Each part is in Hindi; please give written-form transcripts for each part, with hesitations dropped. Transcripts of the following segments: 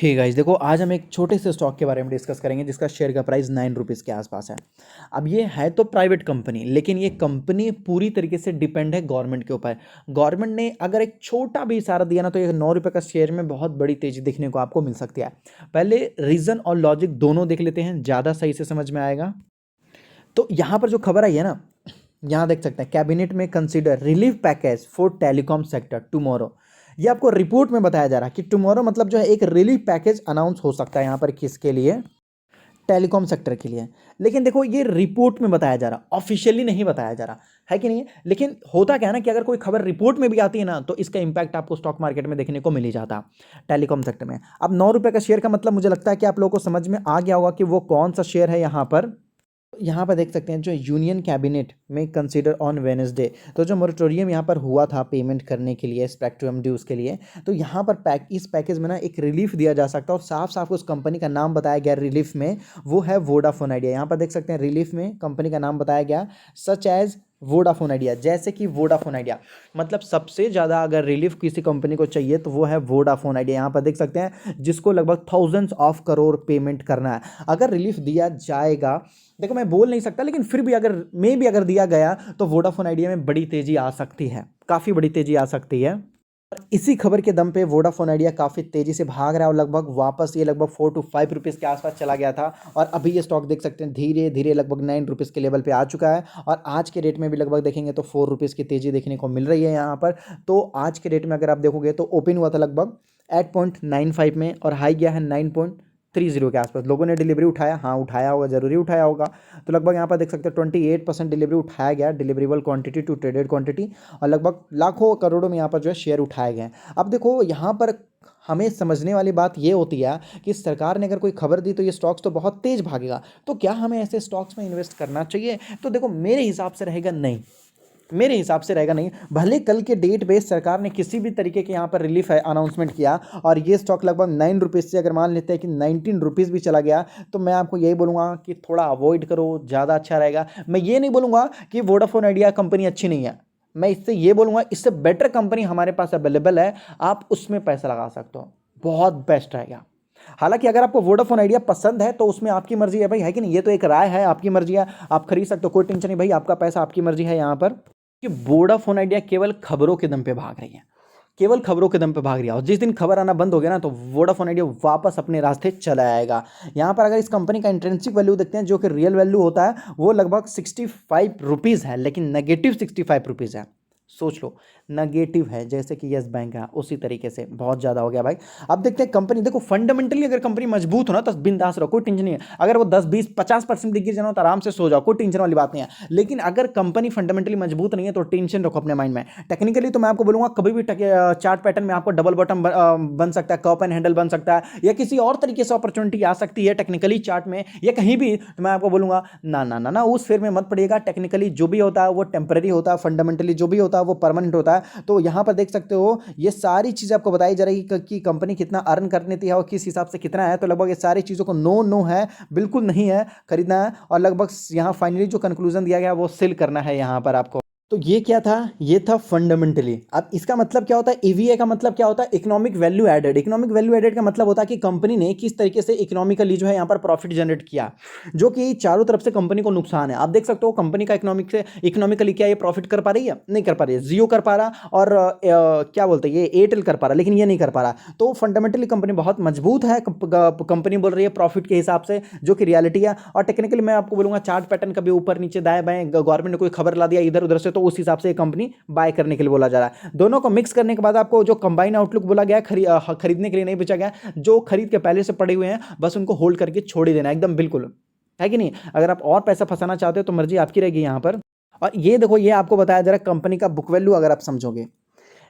हे गाइस, देखो आज हम एक छोटे से स्टॉक के बारे में डिस्कस करेंगे जिसका शेयर का प्राइस 9 रुपीज़ के आसपास है। अब ये है तो प्राइवेट कंपनी, लेकिन ये कंपनी पूरी तरीके से डिपेंड है गवर्नमेंट के ऊपर। गवर्नमेंट ने अगर एक छोटा भी इशारा दिया ना तो ये 9 रुपये का शेयर में बहुत बड़ी तेजी देखने को आपको मिल सकती है। पहले रीज़न और लॉजिक दोनों देख लेते हैं, ज़्यादा सही से समझ में आएगा। तो यहाँ पर जो खबर आई है ना, यहाँ देख सकते हैं, कैबिनेट में consider relief package for telecom sector tomorrow. ये आपको रिपोर्ट में बताया जा रहा है कि टुमारो मतलब जो है एक रिलीफ पैकेज अनाउंस हो सकता है यहाँ पर, किसके लिए? टेलीकॉम सेक्टर के लिए। लेकिन देखो ये रिपोर्ट में बताया जा रहा, ऑफिशियली नहीं बताया जा रहा है कि नहीं। लेकिन होता क्या है ना कि अगर कोई खबर रिपोर्ट में भी आती है ना तो इसका इंपैक्ट आपको स्टॉक मार्केट में देखने को मिल ही जाता टेलीकॉम सेक्टर में। अब 9 रुपये का शेयर का मतलब मुझे लगता है कि आप लोगों को समझ में आ गया होगा कि वो कौन सा शेयर है। यहाँ पर देख सकते हैं जो यूनियन कैबिनेट में कंसीडर ऑन वेनेसडे, तो जो मोरेटोरियम यहाँ पर हुआ था पेमेंट करने के लिए, स्पेक्ट्रम ड्यूज के लिए, तो यहाँ पर इस पैकेज में ना एक रिलीफ दिया जा सकता है और साफ साफ उस कंपनी का नाम बताया गया रिलीफ में, वो है वोडाफोन आइडिया। यहाँ पर देख सकते हैं रिलीफ में कंपनी का नाम बताया गया सच एज वोडाफोन आइडिया, जैसे कि वोडाफोन आइडिया मतलब सबसे ज़्यादा अगर रिलीफ किसी कंपनी को चाहिए तो वो है वोडाफोन आइडिया। यहाँ पर देख सकते हैं जिसको लगभग थाउजेंड्स ऑफ करोड़ पेमेंट करना है। अगर रिलीफ दिया जाएगा, देखो मैं बोल नहीं सकता, लेकिन फिर भी अगर दिया गया तो वोडाफोन आइडिया में बड़ी तेजी आ सकती है, काफ़ी बड़ी तेजी आ सकती है। इसी खबर के दम पे वोडाफोन आइडिया काफ़ी तेज़ी से भाग रहा है और लगभग वापस ये लगभग 4 to 5 रुपीज़ के आसपास चला गया था और अभी ये स्टॉक देख सकते हैं धीरे धीरे लगभग 9 रुपीज़ के लेवल पे आ चुका है और आज के रेट में भी लगभग देखेंगे तो 4 रुपीज़ की तेज़ी देखने को मिल रही है यहाँ पर। तो आज के रेट में अगर आप देखोगे तो ओपन हुआ था लगभग 8.95 में और हाई गया है 9.30 के आसपास। लोगों ने डिलीवरी उठाया, हाँ उठाया होगा, जरूरी उठाया होगा। तो लगभग यहाँ पर देख सकते हैं 28% डिलीवरी उठाया गया, deliverable quantity to traded quantity, और लगभग लाखों करोड़ों में यहाँ पर जो है शेयर उठाए गए हैं। अब देखो यहाँ पर हमें समझने वाली बात ये होती है कि सरकार ने अगर कोई खबर दी तो ये स्टॉक्स तो बहुत तेज भागेगा, तो क्या हमें ऐसे स्टॉक्स में इन्वेस्ट करना चाहिए? तो देखो मेरे हिसाब से रहेगा नहीं, मेरे हिसाब से रहेगा नहीं। भले कल के डेट पे सरकार ने किसी भी तरीके के यहाँ पर रिलीफ अनाउंसमेंट किया और ये स्टॉक लगभग 9 रुपीज़ से अगर मान लेते हैं कि 19 रुपीज़ भी चला गया, तो मैं आपको यही बोलूँगा कि थोड़ा अवॉइड करो, ज़्यादा अच्छा रहेगा। मैं ये नहीं बोलूँगा कि वोडाफोन आइडिया कंपनी अच्छी नहीं है, मैं इससे ये बोलूँगा इससे बेटर कंपनी हमारे पास अवेलेबल है, आप उसमें पैसा लगा सकते हो, बहुत बेस्ट रहेगा। हालांकि अगर आपको वोडाफोन आइडिया पसंद है तो उसमें आपकी मर्जी है भाई, है कि नहीं? ये तो एक राय है, आपकी मर्जी है, आप खरीद सकते हो, कोई टेंशन नहीं भाई, आपका पैसा आपकी मर्जी है। यहाँ पर कि वोडाफोन आइडिया केवल खबरों के दम पे भाग रही है, केवल खबरों के दम पे भाग रही है और जिस दिन खबर आना बंद हो गया ना तो वोडाफोन आइडिया वापस अपने रास्ते चला आएगा। यहाँ पर अगर इस कंपनी का इंट्रिंसिक वैल्यू देखते हैं, जो कि रियल वैल्यू होता है, वो लगभग 65 रुपीज़ है, लेकिन नेगेटिव 65 रुपीज़ है। सोच लो, नेगेटिव है, जैसे कि यस बैंक है उसी तरीके से, बहुत ज़्यादा हो गया भाई। अब देखते हैं कंपनी, देखो फंडामेंटली अगर कंपनी मजबूत हो ना तो बिंदास रहो, कोई टेंशन नहीं है। अगर वो 10-20-50% गिर जाना तो आराम से सो जाओ, कोई टेंशन वाली बात नहीं है। लेकिन अगर कंपनी फंडामेंटली मजबूत नहीं है तो टेंशन रखो अपने माइंड में। टेक्निकली तो मैं आपको बोलूंगा कभी भी चार्ट पैटर्न में आपको डबल बॉटम बन सकता है, कप एंड हैंडल बन सकता है, या किसी और तरीके से अपॉर्चुनिटी आ सकती है टेक्निकली चार्ट में या कहीं भी, तो मैं आपको बोलूंगा ना ना ना ना उस फेर में मत पड़िएगा। टेक्निकली जो भी होता है वो टेम्पररी होता है, फंडामेंटली जो भी होता है वो परमानेंट होता है। तो यहां पर देख सकते हो ये सारी चीजें आपको बताई जा रही है कि कंपनी कितना अर्न करने थी और किस हिसाब से कितना है। तो लगभग ये सारी चीजों को नो है, बिल्कुल नहीं है खरीदना है। और लगभग यहां फाइनली जो कंक्लूजन दिया गया वो सेल करना है यहां पर आपको। तो ये क्या था? ये था फंडामेंटली। अब इसका मतलब क्या होता है? ईवीए का मतलब क्या होता है? Economic value added. Economic value added का मतलब होता है कि कंपनी ने किस तरीके से इकोनॉमिकली जो है यहाँ पर प्रॉफिट जनरेट किया, जो कि चारों तरफ से कंपनी को नुकसान है। आप देख सकते हो कंपनी का इकोनॉमिकली क्या ये प्रॉफिट कर पा रही है? नहीं कर पा रही है। जियो कर पा रहा और क्या बोलते हैं ये एयरटेल कर पा रहा, लेकिन ये नहीं कर पा रहा। तो फंडामेंटली कंपनी बहुत मजबूत है, कंपनी बोल रही है प्रॉफिट के हिसाब से, जो कि रियलिटी है। और टेक्निकली मैं आपको बोलूंगा चार्ट पैटर्न कभी ऊपर नीचे दाएं बाएं गवर्नमेंट ने कोई खबर ला दिया इधर उधर से, तो उस हिसाब से कंपनी बाय करने के लिए बोला जा रहा है। दोनों को मिक्स करने के बाद आपको जो कंबाइन आउटलुक बोला गया खरीदने के लिए नहीं बेचा गया। जो खरीद के पहले से पड़े हुए हैं बस उनको होल्ड करके छोड़ ही देना एकदम, बिल्कुल, है कि नहीं? अगर आप और पैसा फंसाना चाहते हो तो मर्जी आपकी रहेगी यहाँ पर। और ये देखो, ये आपको बताया जा रहा है कंपनी का बुक वैल्यू, अगर आप समझोगे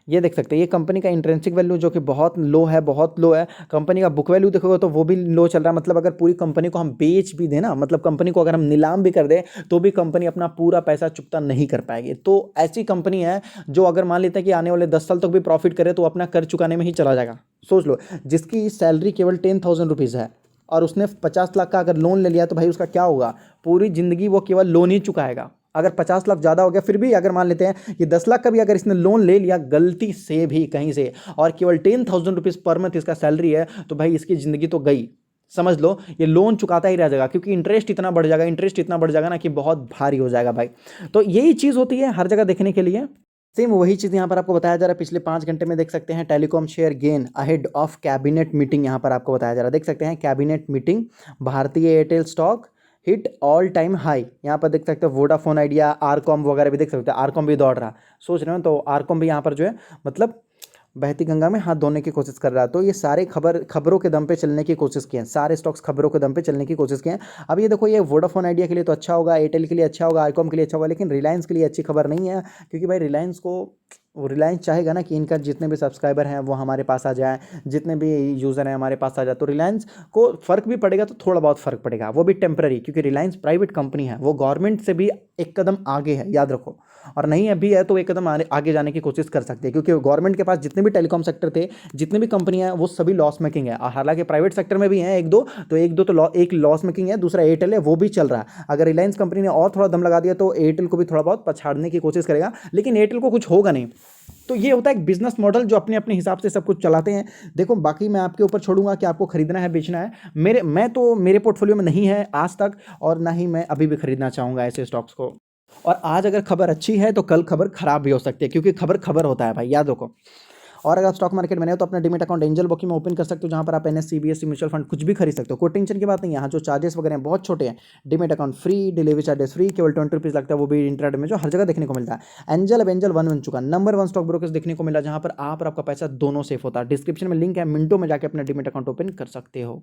ये देख सकते हैं, ये कंपनी का इंट्रिंसिक वैल्यू जो कि बहुत लो है, बहुत लो है। कंपनी का बुक वैल्यू देखोगे तो वो भी लो चल रहा है। मतलब अगर पूरी कंपनी को हम बेच भी दें ना, मतलब कंपनी को अगर हम नीलाम भी कर दें तो भी कंपनी अपना पूरा पैसा चुकता नहीं कर पाएगी। तो ऐसी कंपनी है जो अगर मान लेते हैं कि आने वाले 10 साल तक भी प्रॉफिट करे तो अपना कर चुकाने में ही चला जाएगा। सोच लो, जिसकी सैलरी केवल 10,000 रुपीज़ है और उसने 50 लाख का अगर लोन ले लिया तो भाई उसका क्या होगा? पूरी जिंदगी वो केवल लोन ही चुकाएगा। अगर 50 लाख ज़्यादा हो गया, फिर भी अगर मान लेते हैं कि 10 लाख का भी अगर इसने लोन ले लिया गलती से भी कहीं से, और केवल 10,000 रुपीज़ पर मंथ इसका सैलरी है, तो भाई इसकी ज़िंदगी तो गई। समझ लो ये लोन चुकाता ही रह जाएगा, क्योंकि इंटरेस्ट इतना बढ़ जाएगा, इंटरेस्ट इतना बढ़ जाएगा ना कि बहुत भारी हो जाएगा भाई। तो यही चीज़ होती है हर जगह देखने के लिए। सेम वही चीज़ यहाँ पर आपको बताया जा रहा है। पिछले 5 घंटे में देख सकते हैं telecom share gain ahead of cabinet meeting, यहाँ पर आपको बताया जा रहा है। देख सकते हैं कैबिनेट मीटिंग, भारतीय Airtel stock hit all time high. यहाँ पर देख सकते हो वोडाफोन आइडिया, आरकॉम वगैरह भी देख सकते हो। आरकॉम भी दौड़ रहा, सोच रहे हो, तो आरकॉम भी यहाँ पर जो है मतलब बहती गंगा में हाथ धोने की कोशिश कर रहा है। तो ये सारे खबरों के दम पे चलने की कोशिश किए हैं, सारे स्टॉक्स खबरों के दम पे चलने की कोशिश किए हैं। अब ये देखो, ये वोडाफोन आइडिया के लिए तो अच्छा होगा, एयरटेल के लिए अच्छा होगा, आरकॉम के लिए अच्छा होगा, लेकिन रिलायंस के लिए अच्छी खबर नहीं है। क्योंकि भाई रिलायंस को, वो रिलायंस चाहेगा ना कि इनका जितने भी सब्सक्राइबर हैं वो हमारे पास आ जाए, जितने भी यूज़र हैं हमारे पास आ जाए। तो रिलायंस को फ़र्क भी पड़ेगा, तो थोड़ा बहुत फ़र्क पड़ेगा, वो भी टेम्पररी, क्योंकि रिलायंस प्राइवेट कंपनी है, वो गवर्नमेंट से भी एक कदम आगे है, याद रखो। और नहीं अभी है तो एक कदम आगे जाने की कोशिश कर सकते हैं, क्योंकि गवर्नमेंट के पास जितने भी टेलीकॉम सेक्टर थे, जितने भी कंपनियां हैं, वो सभी लॉस मेकिंग है। हालांकि प्राइवेट सेक्टर में भी हैं एक दो, एक लॉस मेकिंग है, दूसरा एयरटेल है, वो भी चल रहा है। अगर रिलायंस कंपनी ने और थोड़ा दम लगा दिया तो एयरटेल को भी थोड़ा बहुत पछाड़ने की कोशिश करेगा, लेकिन एयरटेल को कुछ होगा नहीं। तो ये होता है एक बिजनेस मॉडल जो अपने अपने हिसाब से सब कुछ चलाते हैं। देखो बाकी मैं आपके ऊपर छोड़ूंगा कि आपको खरीदना है बेचना है। मेरे पोर्टफोलियो में नहीं है आज तक, और ना ही मैं अभी भी खरीदना चाहूंगा ऐसे स्टॉक्स को। और आज अगर खबर अच्छी है तो कल खबर खराब भी हो सकती है, क्योंकि खबर खबर होता है भाई, याद रखो। और अगर आप स्टॉक मार्केट में नए हो तो अपना डिमेट अकाउंट एंजल ब्रोकिंग में ओपन कर सकते हो, जहां पर आप एनएससी बीएससी म्यूचुअल फंड कुछ भी खरीद सकते हो। कोई टेंशन की बात नहीं है, यहाँ जो चार्जेस वगैरह हैं बहुत छोटे हैं। Demat account free, delivery charges free, केवल 20 रुपीज़ लगता है, वो भी इंटरनेट में जो हर जगह देखने को मिलता है। एंजल अब एंजल वन बन चुका, नंबर 1 स्टॉक ब्रोकर्स देखने को मिला, जहां पर आप और आपका पैसा दोनों सेफ होता है। डिस्क्रिप्शन में लिंक है, मिनटों में जाकर अपना डिमेट अकाउंट ओपन कर सकते हो।